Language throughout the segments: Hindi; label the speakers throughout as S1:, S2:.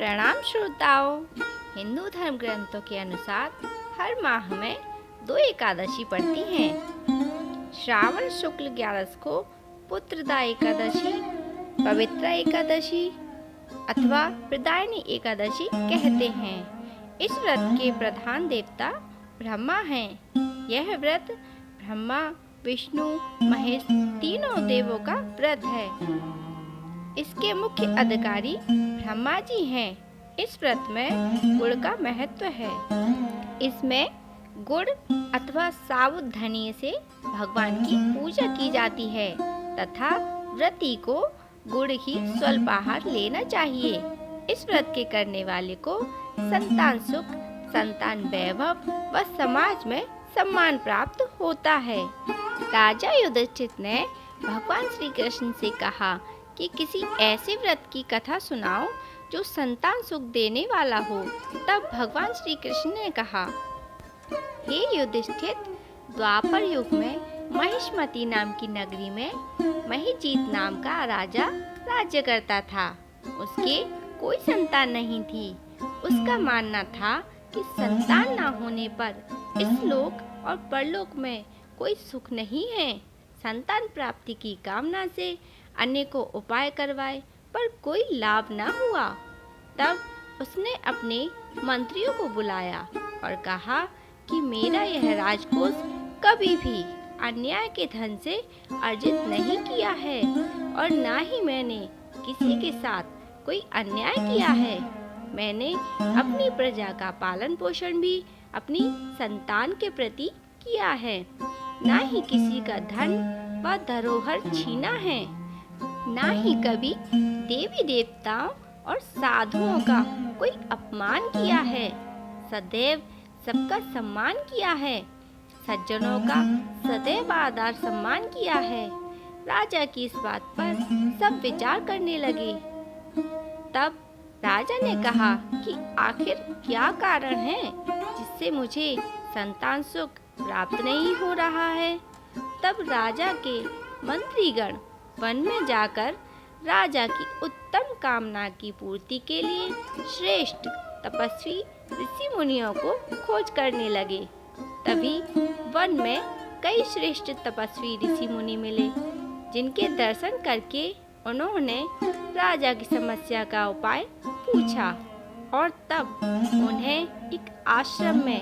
S1: प्रणाम श्रोताओं। हिंदू धर्म ग्रंथों के अनुसार हर माह में 2 एकादशी पड़ती हैं। श्रावण शुक्ल 11 को पुत्रदा एकादशी, पवित्रा एकादशी अथवा प्रदायनी एकादशी कहते हैं। इस व्रत के प्रधान देवता ब्रह्मा हैं। यह व्रत ब्रह्मा, विष्णु, महेश तीनों देवों का व्रत है। इसके मुख्य अधिकारी ब्रह्मा जी हैं। इस व्रत में गुड़ का महत्व है। इसमें गुड़ अथवा साबुत धनिये से भगवान की पूजा की जाती है तथा व्रती को गुड़ ही स्वल्प आहार लेना चाहिए। इस व्रत के करने वाले को संतान सुख, संतान वैभव व समाज में सम्मान प्राप्त होता है। राजा युधिष्ठिर ने भगवान श्री कृष्ण से कहा कि किसी ऐसे व्रत की कथा सुनाओ जो संतान सुख देने वाला हो। तब भगवान श्री कृष्ण ने कहा, हे युधिष्ठिर, द्वापर युग में महिष्मती नाम की नगरी में महिजीत नाम का राजा राज्य करता था। उसके कोई संतान नहीं थी। उसका मानना था कि संतान ना होने पर इस लोक और परलोक में कोई सुख नहीं है। संतान प्राप्ति की कामना से अनेकों उपाय करवाए पर कोई लाभ न हुआ। तब उसने अपने मंत्रियों को बुलाया और कहा कि मेरा यह राजकोष कभी भी अन्याय के धन से अर्जित नहीं किया है और ना ही मैंने किसी के साथ कोई अन्याय किया है। मैंने अपनी प्रजा का पालन पोषण भी अपनी संतान के प्रति किया है। ना ही किसी का धन व धरोहर छीना है, ना ही कभी देवी देवताओं और साधुओं का कोई अपमान किया है। सदैव सबका सम्मान किया है। सज्जनों का सदैव आदर सम्मान किया है। राजा की इस बात पर सब विचार करने लगे। तब राजा ने कहा कि आखिर क्या कारण है जिससे मुझे संतान सुख प्राप्त नहीं हो रहा है। तब राजा के मंत्रीगण वन में जाकर राजा की उत्तम कामना की पूर्ति के लिए श्रेष्ठ तपस्वी ऋषि मुनियों को खोज करने लगे। तभी वन में कई श्रेष्ठ तपस्वी ऋषि मुनि मिले, जिनके दर्शन करके उन्होंने राजा की समस्या का उपाय पूछा और तब उन्हें एक आश्रम में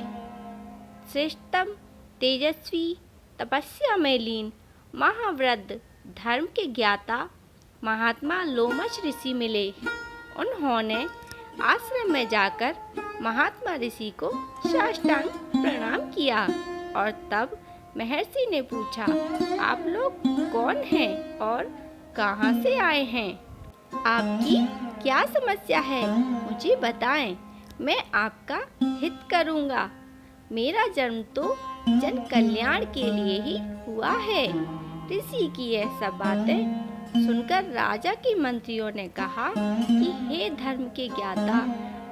S1: श्रेष्ठतम तेजस्वी तपस्या में लीन महाव्रत धर्म के ज्ञाता महात्मा लोमश ऋषि मिले। उन्होंने आश्रम में जाकर महात्मा ऋषि को साष्टांग प्रणाम किया और तब महर्षि ने पूछा, आप लोग कौन हैं और कहाँ से आए हैं? आपकी क्या समस्या है? मुझे बताएं, मैं आपका हित करूँगा। मेरा जन्म तो जन कल्याण के लिए ही हुआ है। ऋषि की यह सब बातें सुनकर राजा के मंत्रियों ने कहा कि हे धर्म के ज्ञाता,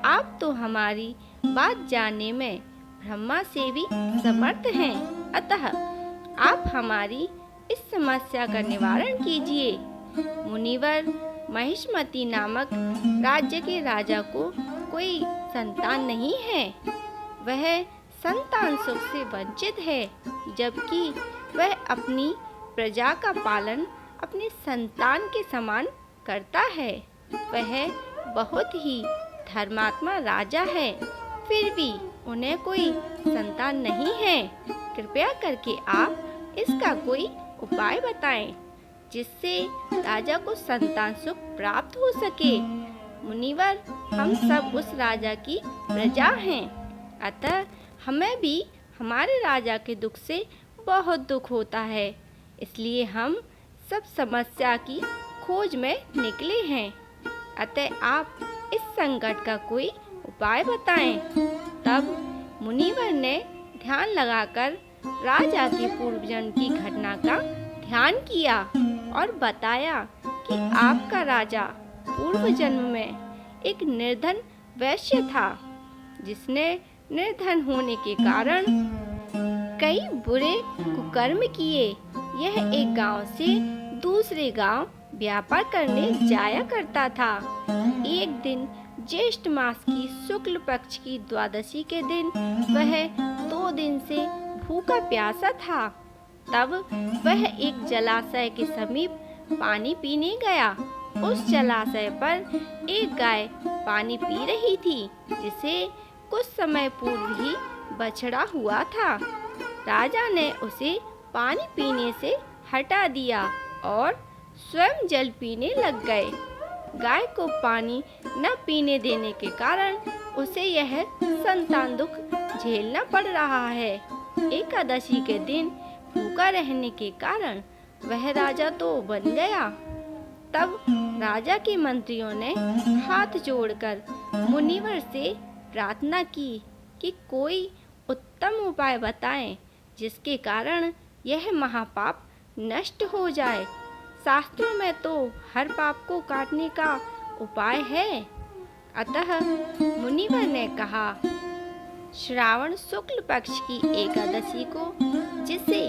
S1: आप तो हमारी बात जानने में ब्रह्मा से भी समर्थ हैं। अतः आप हमारी इस समस्या का निवारण कीजिए। मुनिवर महिष्मती नामक राज्य के राजा को कोई संतान नहीं है। वह संतान सुख से वंचित है, जबकि वह अपनी प्रजा का पालन अपने संतान के समान करता है। वह बहुत ही धर्मात्मा राजा है, फिर भी उन्हें कोई संतान नहीं है। कृपया करके आप इसका कोई उपाय बताएं, जिससे राजा को संतान सुख प्राप्त हो सके। मुनिवर, हम सब उस राजा की प्रजा हैं, अतः हमें भी हमारे राजा के दुख से बहुत दुख होता है। इसलिए हम सब समस्या की खोज में निकले हैं। अतः आप इस संकट का कोई उपाय बताएं। तब मुनिवर ने ध्यान लगाकर राजा के पूर्व जन्म की घटना का ध्यान किया और बताया कि आपका राजा पूर्व जन्म में एक निर्धन वैश्य था, जिसने निर्धन होने के कारण कई बुरे कुकर्म किए। यह एक गांव से दूसरे गांव व्यापार करने जाया करता था। एक दिन ज्येष्ठ मास की शुक्ल पक्ष की द्वादशी के दिन वह 2 दिन से भूखा प्यासा था। तब वह एक जलाशय के समीप पानी पीने गया। उस जलाशय पर एक गाय पानी पी रही थी, जिसे कुछ समय पूर्व ही बछड़ा हुआ था। राजा ने उसे पानी पीने से हटा दिया और स्वयं जल पीने लग गए। गाय को पानी न पीने देने के कारण उसे यह संतान दुख झेलना पड़ रहा है। एकादशी के दिन भूखा रहने के कारण वह राजा तो बन गया। तब राजा के मंत्रियों ने हाथ जोड़कर मुनिवर से प्रार्थना की कि कोई उत्तम उपाय बताएं, जिसके कारण यह महापाप नष्ट हो जाए। शास्त्रों में तो हर पाप को काटने का उपाय है। अतः मुनिवर ने कहा, श्रावण शुक्ल पक्ष की एकादशी को, जिसे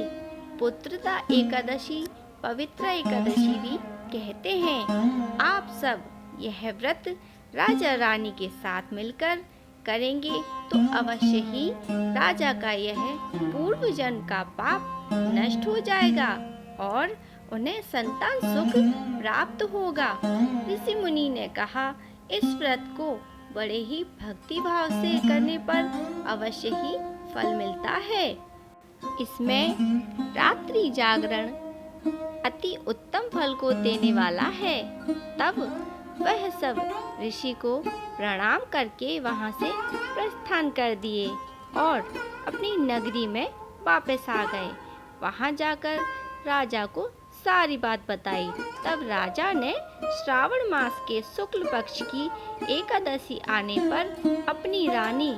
S1: पुत्रदा एकादशी, पवित्र एकादशी भी कहते हैं, आप सब यह व्रत राजा रानी के साथ मिलकर करेंगे तो अवश्य ही राजा का यह पूर्व जन्म का पाप नष्ट हो जाएगा और उन्हें संतान सुख प्राप्त होगा। ऋषि मुनि ने कहा, इस व्रत को बड़े ही भक्ति भाव से करने पर अवश्य ही फल मिलता है। इसमें रात्रि जागरण अति उत्तम फल को देने वाला है। तब वह सब ऋषि को प्रणाम करके वहां से प्रस्थान कर दिए और अपनी नगरी में वापस आ गए। वहां जाकर राजा को सारी बात बताई। तब राजा ने श्रावण मास के शुक्ल पक्ष की एकादशी आने पर अपनी रानी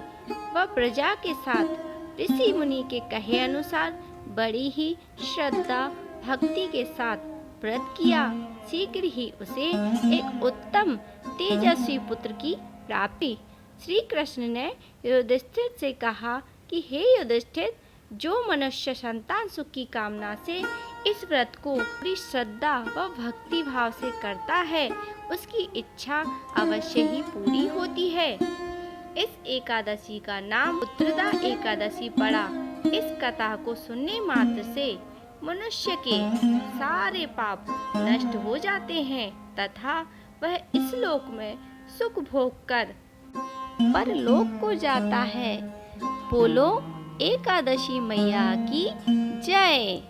S1: व प्रजा के साथ ऋषि मुनि के कहे अनुसार बड़ी ही श्रद्धा भक्ति के साथ व्रत किया। शीघ्र ही उसे एक उत्तम तेजस्वी पुत्र की प्राप्ति। श्री कृष्ण ने युधिष्ठिर से कहा कि हे युधिष्ठिर, जो मनुष्य संतान सुख की कामना से इस व्रत को पूरी श्रद्धा व भक्ति भाव से करता है, उसकी इच्छा अवश्य ही पूरी होती है। इस एकादशी का नाम पुत्रदा एकादशी पड़ा। इस कथा को सुनने मात्र से मनुष्य के सारे पाप नष्ट हो जाते हैं तथा वह इस लोक में सुख भोग कर परलोक को जाता है। बोलो एकादशी मैया की जय।